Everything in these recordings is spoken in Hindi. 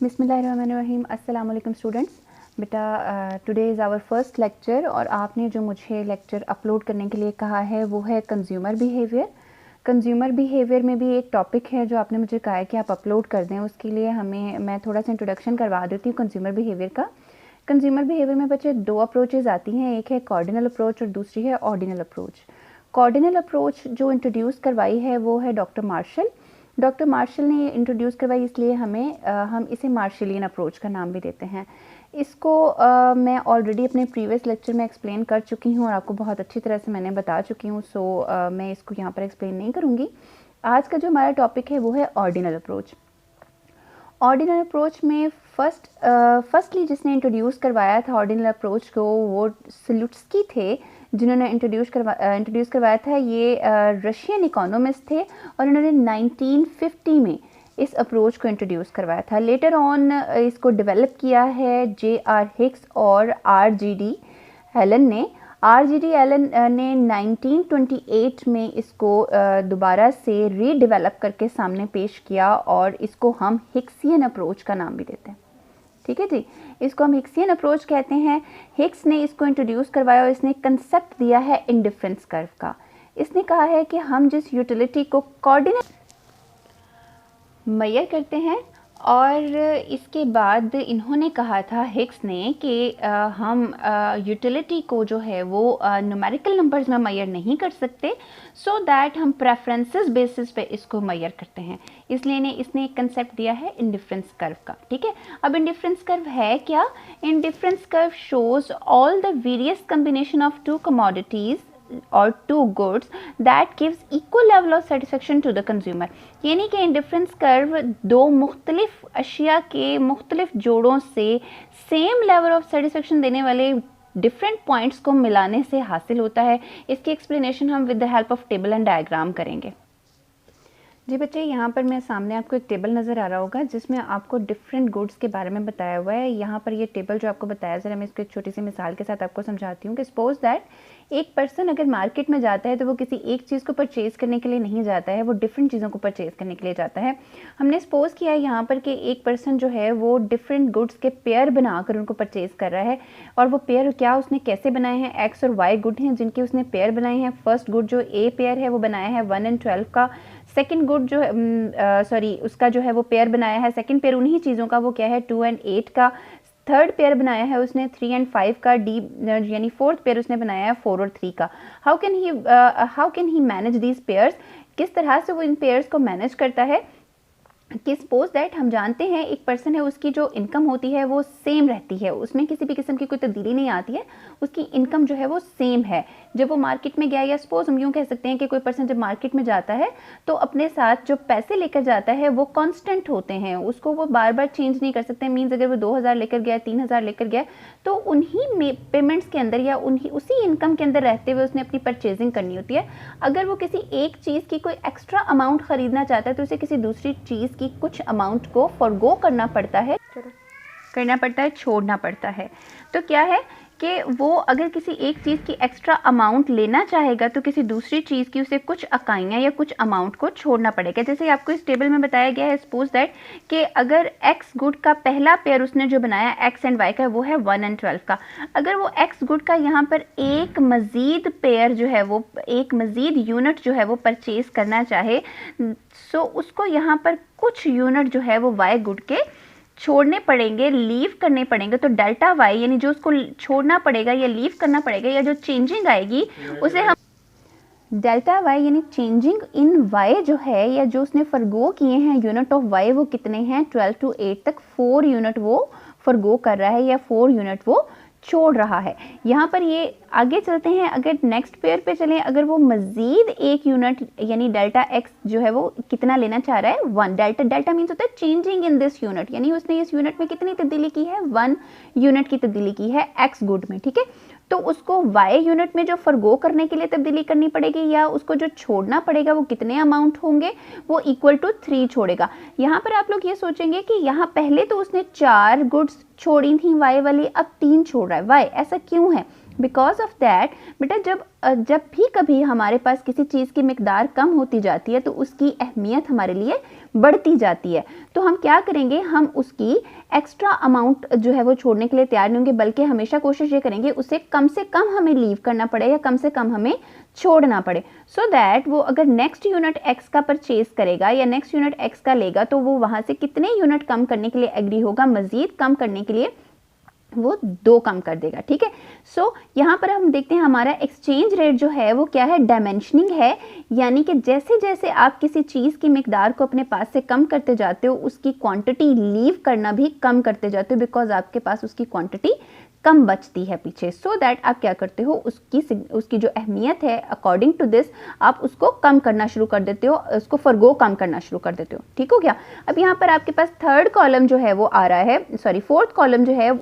बिस्मिल्लाहिर्रहमानिर्रहीम। अस्सलाम वालेकुम स्टूडेंट्स। बेटा today is our first lecture और आपने जो मुझे लेक्चर अपलोड करने के लिए कहा है वो है कंज्यूमर बिहेवियर। कंज्यूमर बिहेवियर में भी एक टॉपिक है जो आपने मुझे कहा है कि आप अपलोड कर दें, उसके लिए मैं थोड़ा सा इंट्रोडक्शन करवा देती हूँ कंज्यूमर बिहेवियर का। कंज्यूमर बिहेवियर में बच्चे दो अप्रोचेज़ आती हैं, एक है कॉर्डिनल अप्रोच और दूसरी है ऑर्डिनल अप्रोच। कॉर्डिनल अप्रोच जो इंट्रोड्यूस करवाई है वो है डॉक्टर मार्शल। डॉक्टर मार्शल ने इंट्रोड्यूस करवाई, इसलिए हम इसे मार्शलियन अप्रोच का नाम भी देते हैं। इसको मैं ऑलरेडी अपने प्रीवियस लेक्चर में एक्सप्लेन कर चुकी हूँ और आपको बहुत अच्छी तरह से मैंने बता चुकी हूँ, सो मैं इसको यहाँ पर एक्सप्लेन नहीं करूँगी। आज का जो हमारा टॉपिक है वो है ऑर्डिनल अप्रोच। ऑर्डिनल अप्रोच में फर्स्टली जिसने इंट्रोड्यूस करवाया था ऑर्डिनल अप्रोच को वो सलुट्स्की थे, जिन्होंने इंट्रोड्यूस करवाया था। ये रशियन इकोनॉमिस्ट थे और इन्होंने 1950 में इस अप्रोच को इंट्रोड्यूस करवाया था। लेटर ऑन इसको डेवलप किया है J.R. हिक्स और R.G.D. एलन ने। R.G.D. एलन ने 1928 में इसको दोबारा से रीडेवलप करके सामने पेश किया और इसको हम हिक्सियन अप्रोच का नाम भी देते हैं। ठीक है जी, इसको हम हिक्सियन अप्रोच कहते हैं। हिक्स ने इसको इंट्रोड्यूस करवाया और इसने कंसेप्ट दिया है इंडिफरेंस कर्व का। इसने कहा है कि हम जिस यूटिलिटी को कोऑर्डिनेट मेजर करते हैं और इसके बाद इन्होंने कहा था हिक्स ने कि हम यूटिलिटी को जो है वो न्यूमेरिकल नंबर्स में मेजर नहीं कर सकते, सो दैट हम प्रेफरेंसेस बेसिस पे इसको मेजर करते हैं। इसलिए इसने एक कंसेप्ट दिया है इंडिफरेंस कर्व का। ठीक है, अब इंडिफरेंस कर्व है क्या? Indifference curve shows all the various combination of two commodities और two goods that gives equal level of satisfaction to the consumer. यानी कि इंडिफरेंस कर्व दो मुख्तलिफ अशिया के मुख्तलिफ जोड़ों से सेम लेवल ऑफ सेटिस्फेक्शन देने वाले डिफरेंट पॉइंट्स को मिलाने से हासिल होता है। इसकी एक्सप्लेनेशन हम with the help of table and diagram करेंगे। जी बच्चे, यहाँ पर मैं सामने आपको एक टेबल नज़र आ रहा होगा जिसमें आपको डिफरेंट गुड्स के बारे में बताया हुआ है। यहाँ पर ये टेबल जो आपको बताया, ज़रा मैं इसको एक छोटी सी मिसाल के साथ आपको समझाती हूँ कि सपोज दैट एक पर्सन अगर मार्केट में जाता है तो वो किसी एक चीज़ को परचेज़ करने के लिए नहीं जाता है, वो डिफरेंट चीज़ों को परचेज़ करने के लिए जाता है। हमने सपोज़ किया है यहाँ पर कि एक पर्सन जो है वो डिफरेंट गुड्स के पेयर बनाकर उनको परचेज़ कर रहा है। और वो पेयर क्या उसने कैसे बनाए हैं? एक्स और वाई गुड हैं जिनके उसने पेयर बनाए हैं। फर्स्ट गुड जो ए पेयर है वो बनाया है 1 and 12 का। सेकंड गुड जो है उसका जो है वो पेयर बनाया है, सेकंड पेयर उन्हीं चीज़ों का, वो क्या है 2 and 8 का। थर्ड पेयर बनाया है उसने 3 and 5 का। डी यानी फोर्थ पेयर उसने बनाया है 4 और 3 का। How can he manage these pairs? किस तरह से वो इन पेयर्स को मैनेज करता है कि सपोज दैट हम जानते हैं एक पर्सन है, उसकी जो इनकम होती है वो सेम रहती है, उसमें किसी भी किस्म की कोई तब्दीली नहीं आती है, उसकी इनकम जो है वो सेम है। जब वो मार्केट में गया, या सपोज हम यूँ कह सकते हैं कि कोई पर्सन जब मार्केट में जाता है तो अपने साथ जो पैसे लेकर जाता है वो कांस्टेंट होते हैं, उसको वो बार बार चेंज नहीं कर सकते। मीन्स अगर वो 2000 लेकर गया, 3000 लेकर गया, तो उन्हीं पेमेंट्स के अंदर या उसी इनकम के अंदर रहते हुए उसने अपनी परचेजिंग करनी होती है। अगर वो किसी एक चीज़ की कोई एक्स्ट्रा अमाउंट ख़रीदना चाहता है तो उसे किसी दूसरी चीज़ की कुछ अमाउंट को फॉरगो करना पड़ता है, छोड़ना पड़ता है। तो क्या है कि वो अगर किसी एक चीज़ की एक्स्ट्रा अमाउंट लेना चाहेगा तो किसी दूसरी चीज़ की उसे कुछ इकाइयाँ या कुछ अमाउंट को छोड़ना पड़ेगा। जैसे आपको इस टेबल में बताया गया है, सपोज दैट कि अगर एक्स गुड का पहला पेयर उसने जो बनाया एक्स एंड वाई का वो है 1 and 12 का। अगर वो एक्स गुड का यहाँ पर एक मज़ीद पेयर जो है वो एक मज़ीद यूनिट जो है वो परचेज़ करना चाहे, सो उसको यहाँ पर कुछ यूनिट जो है वो वाई गुड के छोड़ने पड़ेंगे, लीव करने पड़ेंगे। तो डेल्टा वाई यानी जो उसको छोड़ना पड़ेगा या लीव करना पड़ेगा या जो चेंजिंग आएगी उसे हम डेल्टा वाई यानी चेंजिंग इन वाई जो है, या जो उसने फरगो किए हैं यूनिट ऑफ वाई वो कितने हैं 12 to 8 तक 4 यूनिट वो फरगो कर रहा है या 4 यूनिट वो छोड़ रहा है। यहाँ पर ये आगे चलते हैं, अगर नेक्स्ट पेयर पे चलें, अगर वो मज़ीद एक यूनिट यानी डेल्टा एक्स जो है वो कितना लेना चाह रहा है 1। डेल्टा मीन्स होता है चेंजिंग इन दिस यूनिट, यानी उसने इस यूनिट में कितनी तब्दीली की है 1 यूनिट की तब्दीली की है एक्स गुड में। ठीक है, तो उसको वाई यूनिट में जो फरगो करने के लिए तब्दीली करनी पड़ेगी या उसको जो छोड़ना पड़ेगा वो कितने अमाउंट होंगे, वो इक्वल टू 3 छोड़ेगा। यहाँ पर आप लोग ये सोचेंगे कि यहाँ पहले तो उसने 4 गुड्स छोड़ी थी वाई वाली, अब 3 छोड़ रहा है, वाई ऐसा क्यों है? बिकॉज ऑफ दैट बेटा जब भी कभी हमारे पास किसी चीज़ की मिकदार कम होती जाती है तो उसकी अहमियत हमारे लिए बढ़ती जाती है। तो हम क्या करेंगे, हम उसकी एक्स्ट्रा अमाउंट जो है वो छोड़ने के लिए तैयार नहीं होंगे, बल्कि हमेशा कोशिश ये करेंगे उससे कम हमें लीव करना पड़े या कम से कम हमें छोड़ना पड़े, सो दैट वो अगर नेक्स्ट यूनिट एक्स का परचेज करेगा या नेक्स्ट यूनिट एक्स का लेगा तो वो वहाँ से कितने यूनिट कम करने के लिए एग्री होगा, मज़ीद कम करने के लिए वो 2 कम कर देगा। ठीक है, सो यहाँ पर हम देखते हैं हमारा एक्सचेंज रेट जो है वो क्या है, डायमेंशनिंग है, यानी कि जैसे जैसे आप किसी चीज़ की मिकदार को अपने पास से कम करते जाते हो उसकी क्वांटिटी लीव करना भी कम करते जाते हो, बिकॉज आपके पास उसकी क्वांटिटी कम बचती है पीछे। सो दैट आप क्या करते हो, उसकी जो अहमियत है अकॉर्डिंग टू दिस आप उसको कम करना शुरू कर देते हो, उसको फॉरगो कम करना शुरू कर देते हो। ठीक हो गया। अब यहाँ पर आपके पास थर्ड कॉलम जो है वो आ रहा है, सॉरी फोर्थ कॉलम जो है,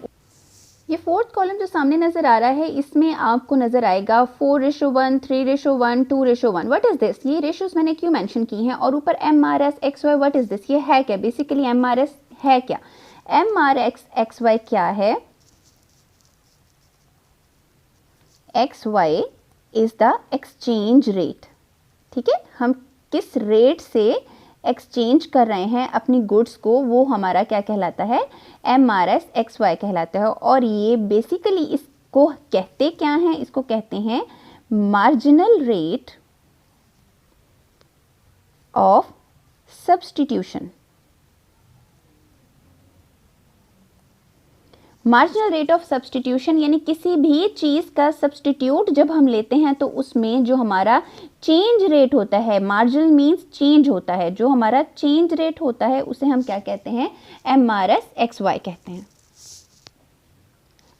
ये फोर्थ कॉलम जो सामने नजर आ रहा है इसमें आपको नजर आएगा 4:1, 3:1, 2:1। व्हाट इज दिस, ये रेशियोज मैंने क्यों मेंशन की हैं, और ऊपर MRS XY, what is this, ये है क्या, बेसिकली MRS है क्या, MRS XY क्या है, XY is the exchange rate. ठीक है, हम किस रेट से एक्सचेंज कर रहे हैं अपनी गुड्स को वो हमारा क्या कहलाता है, MRS XY कहलाता है। और ये बेसिकली इसको कहते क्या हैं, इसको कहते हैं marginal rate of substitution. Marginal rate of substitution यानी किसी भी चीज़ का सब्स्टिट्यूट जब हम लेते हैं तो उसमें जो हमारा चेंज रेट होता है, मार्जिनल मीन्स चेंज होता है, जो हमारा चेंज रेट होता है उसे हम क्या कहते हैं, MRS XY कहते हैं।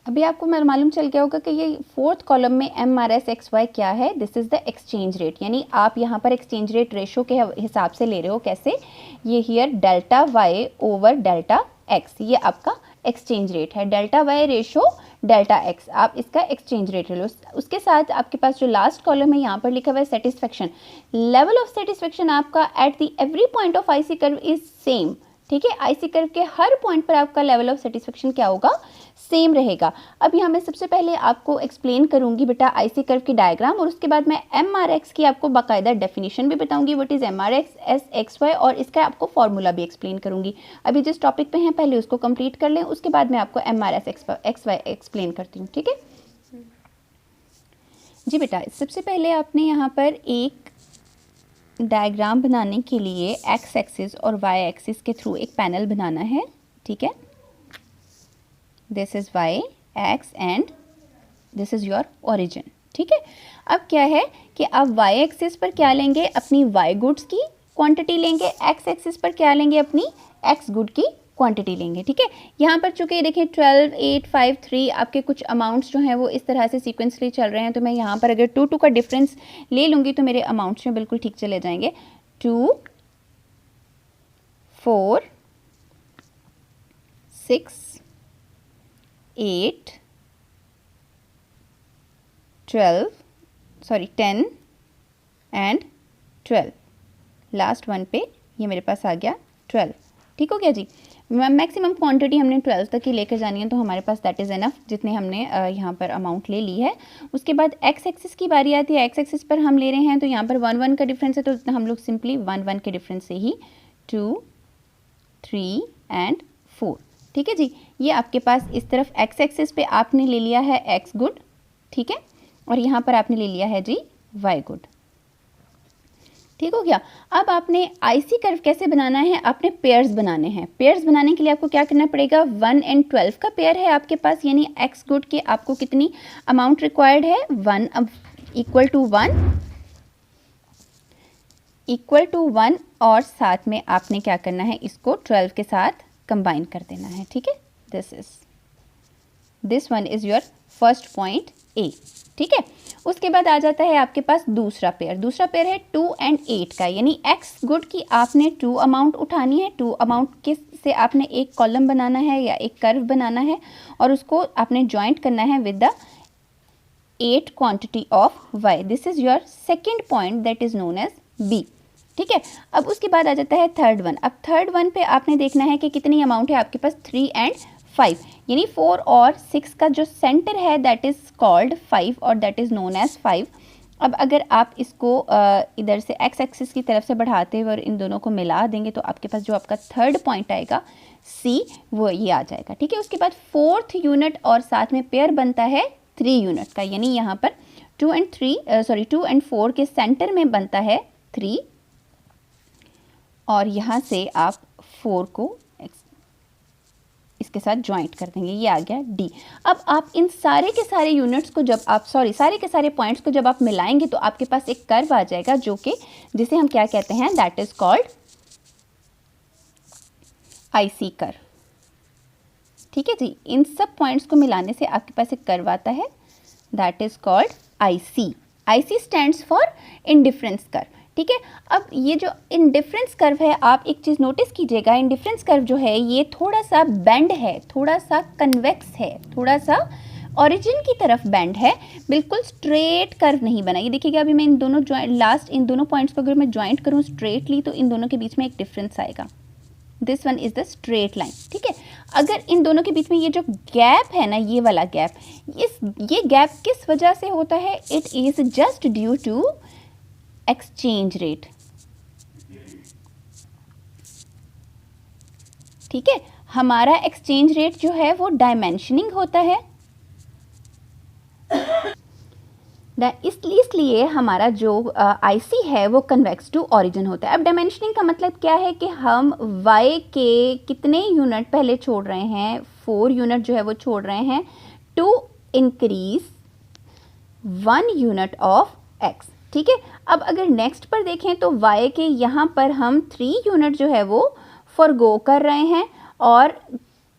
अभी आपको मालूम चल गया होगा कि ये फोर्थ कॉलम में MRS XY क्या है, this is the exchange rate, यानी आप यहाँ पर एक्सचेंज रेट रेशो के हिसाब से ले रहे हो। कैसे, ये here delta Y over delta X, ये आपका एक्सचेंज रेट है, delta Y ratio delta X, आप इसका एक्सचेंज रेट ले लो। उसके साथ आपके पास जो लास्ट कॉलम है यहाँ पर लिखा हुआ है सेटिस्फेक्शन, लेवल ऑफ सेटिस्फेक्शन आपका at the every point of IC curve is same. ठीक है, IC कर्व के हर पॉइंट पर आपका लेवल ऑफ सेटिस्फेक्शन क्या होगा, सेम रहेगा। अब यहाँ मैं सबसे पहले आपको एक्सप्लेन करूंगी बेटा IC कर्व की डायग्राम, और उसके बाद मैं MRX की आपको बाकायदा डेफिनेशन भी बताऊंगी, व्हाट इज MRS XY, और इसका आपको फॉर्मूला भी एक्सप्लेन करूंगी। अभी जिस टॉपिक पे हैं पहले उसको कंप्लीट कर लें, उसके बाद मैं आपको MRS XY एक्सप्लेन करती हूँ। ठीक है जी बेटा, सबसे पहले आपने यहाँ पर एक डायग्राम बनाने के लिए X एक्सिस और Y एक्सिस के थ्रू एक पैनल बनाना है। ठीक है, this is Y X and this is your origin. ठीक है, अब क्या है कि आप Y एक्सिस पर क्या लेंगे, अपनी Y गुड्स की क्वांटिटी लेंगे, X एक्सिस पर क्या लेंगे, अपनी X गुड की क्वांटिटी लेंगे। ठीक है, यहाँ पर चूंकि देखें 12, 8, 5, 3 आपके कुछ अमाउंट्स जो हैं वो इस तरह से सीक्वेंसली चल रहे हैं, तो मैं यहाँ पर अगर 2 का डिफरेंस ले लूँगी तो मेरे अमाउंट्स में बिल्कुल ठीक चले जाएंगे। 2, 4, 6, 8, 12, सॉरी 10 एंड 12, लास्ट वन पे ये मेरे पास आ गया 12। ठीक हो गया जी, मैक्सिमम क्वांटिटी हमने 12 तक ही लेकर जानी है, तो हमारे पास दैट इज़ एनफ जितने हमने यहाँ पर अमाउंट ले ली है। उसके बाद X एक्सिस की बारी आती है, X एक्सिस पर हम ले रहे हैं तो यहाँ पर 1 का डिफरेंस है, तो हम लोग सिंपली 1 के डिफरेंस से ही 2, 3 एंड 4। ठीक है जी, ये आपके पास इस तरफ X एक्सिस पे आपने ले लिया है X गुड। ठीक है, और यहाँ पर आपने ले लिया है जी Y गुड। ठीक हो गया। अब आपने IC कर्व कैसे बनाना है, आपने पेयर्स बनाने हैं। पेयर्स बनाने के लिए आपको क्या करना पड़ेगा, 1 एंड 12 का पेयर है आपके पास, यानी X गुड के आपको कितनी अमाउंट रिक्वायर्ड है, 1 इक्वल टू 1 और साथ में आपने क्या करना है, इसको 12 के साथ कंबाइन कर देना है। ठीक है, this one is your first point A। ठीक है, उसके बाद आ जाता है आपके पास दूसरा पेयर है 2 एंड 8 का, यानी X गुड की आपने 2 अमाउंट उठानी है। 2 अमाउंट के से आपने एक कॉलम बनाना है या एक कर्व बनाना है, और उसको आपने ज्वाइंट करना है with the 8 quantity of Y। This is your second point that is known as B। ठीक है, अब उसके बाद आ जाता है थर्ड वन। अब थर्ड वन पे आपने देखना है कि कितनी अमाउंट है आपके पास, 3 एंड 5, यानी 4 और 6 का जो सेंटर है दैट इज़ कॉल्ड 5 और दैट इज़ नोन एज 5। अब अगर आप इसको इधर से एक्स एक्सिस की तरफ से बढ़ाते हुए और इन दोनों को मिला देंगे तो आपके पास जो आपका थर्ड पॉइंट आएगा सी, वो ये आ जाएगा, ठीक है। उसके बाद फोर्थ यूनिट और साथ में पेयर बनता है 3 यूनिट का, यानी यहाँ पर 2 एंड 4 के सेंटर में बनता है 3 और यहाँ से आप 4 को इसके साथ ज्वाइंट कर देंगे, ये आ गया डी। अब आप इन सारे के सारे यूनिट्स को जब आप सारे के सारे पॉइंट्स को जब आप मिलाएंगे तो आपके पास एक कर्व आ जाएगा जो कि जिसे हम क्या कहते हैं, that is called IC curve, ठीक है जी। इन सब पॉइंट्स को मिलाने से आपके पास एक कर्व आता है that is called IC. IC stands for indifference curve, ठीक है। अब ये जो इंडिफरेंस कर्व है, आप एक चीज़ नोटिस कीजिएगा, इंडिफरेंस कर्व जो है ये थोड़ा सा बेंड है, थोड़ा सा कन्वेक्स है, थोड़ा सा ओरिजिन की तरफ बेंड है, बिल्कुल स्ट्रेट कर्व नहीं बना। ये देखिएगा, अभी मैं इन दोनों इन दोनों पॉइंट्स को अगर मैं ज्वाइंट करूँ स्ट्रेटली तो इन दोनों के बीच में एक डिफरेंस आएगा, this one is the straight line, ठीक है। अगर इन दोनों के बीच में ये जो गैप है ना, ये वाला गैप, ये गैप किस वजह से होता है, it is just due to exchange rate, ठीक है। हमारा एक्सचेंज रेट जो है वो डायमेंशनिंग होता है, इसलिए हमारा जो आईसी है वो कन्वेक्स टू ओरिजिन होता है। अब डायमेंशनिंग का मतलब क्या है कि हम y के कितने यूनिट पहले छोड़ रहे हैं, 4 यूनिट जो है वो छोड़ रहे हैं to increase 1 unit of x, ठीक है। अब अगर नेक्स्ट पर देखें तो y के यहाँ पर हम 3 यूनिट जो है वो फॉरगो कर रहे हैं और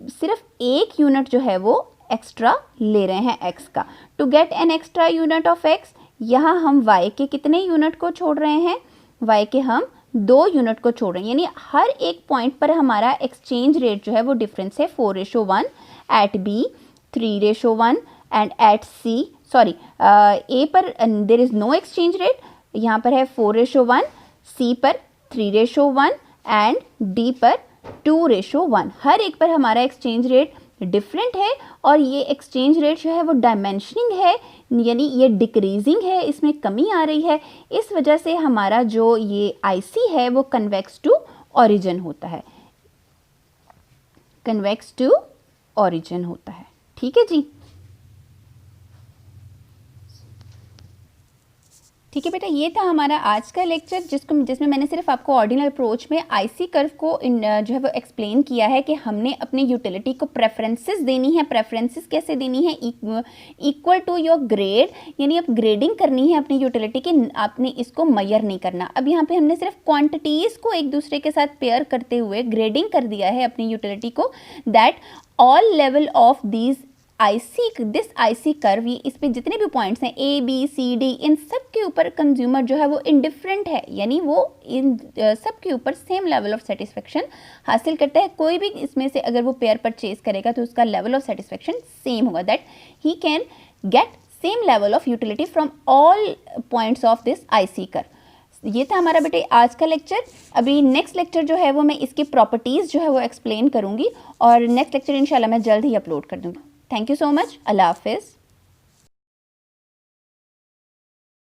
सिर्फ 1 यूनिट जो है वो एक्स्ट्रा ले रहे हैं x का। To get an extra unit of x, यहाँ हम y के कितने यूनिट को छोड़ रहे हैं, y के हम 2 यूनिट को छोड़ रहे हैं, यानी हर एक पॉइंट पर हमारा एक्सचेंज रेट जो है वो डिफरेंस है 4:1, at b 3:1 and at c, sorry a पर there is no exchange rate, यहाँ पर है 4:1, c पर 3:1 एंड d पर 2:1। हर एक पर हमारा एक्सचेंज रेट डिफरेंट है और ये एक्सचेंज रेट जो है वो डायमेंशनिंग है, यानी ये डिक्रीजिंग है, इसमें कमी आ रही है। इस वजह से हमारा जो ये आईसी है वो कन्वेक्स टू ओरिजिन होता है, कन्वेक्स टू ओरिजिन होता है, ठीक है जी। ठीक है बेटा, ये था हमारा आज का लेक्चर जिसमें मैंने सिर्फ आपको ऑर्डिनल अप्रोच में आईसी कर्व को जो है वो एक्सप्लेन किया है कि हमने अपनी यूटिलिटी को प्रेफरेंसेस देनी है। प्रेफरेंसेस कैसे देनी है, इक्वल टू योर ग्रेड, यानी आप ग्रेडिंग करनी है अपनी यूटिलिटी की, आपने इसको मेजर नहीं करना। अब यहाँ पे हमने सिर्फ क्वांटिटीज़ को एक दूसरे के साथ पेयर करते हुए ग्रेडिंग कर दिया है अपनी यूटिलिटी को, that all level of this IC curve, ये इस पे जितने भी पॉइंट्स हैं ए बी सी डी, इन सब के ऊपर कंज्यूमर जो है वो इंडिफरेंट है, यानी वो इन सब के ऊपर सेम लेवल ऑफ सेटिस्फेक्शन हासिल करता है। कोई भी इसमें से अगर वो पेयर परचेज करेगा तो उसका लेवल ऑफ सेटिस्फेक्शन सेम होगा, that he can get same level of utility from all points of this IC curve. ये था हमारा बेटे आज का लेक्चर। अभी नेक्स्ट लेक्चर जो है वो मैं इसकी प्रॉपर्टीज़ जो है वो एक्सप्लेन करूँगी और नेक्स्ट लेक्चर इंशाल्लाह मैं जल्द ही अपलोड कर दूँगी। Thank you so much. Allah Hafiz.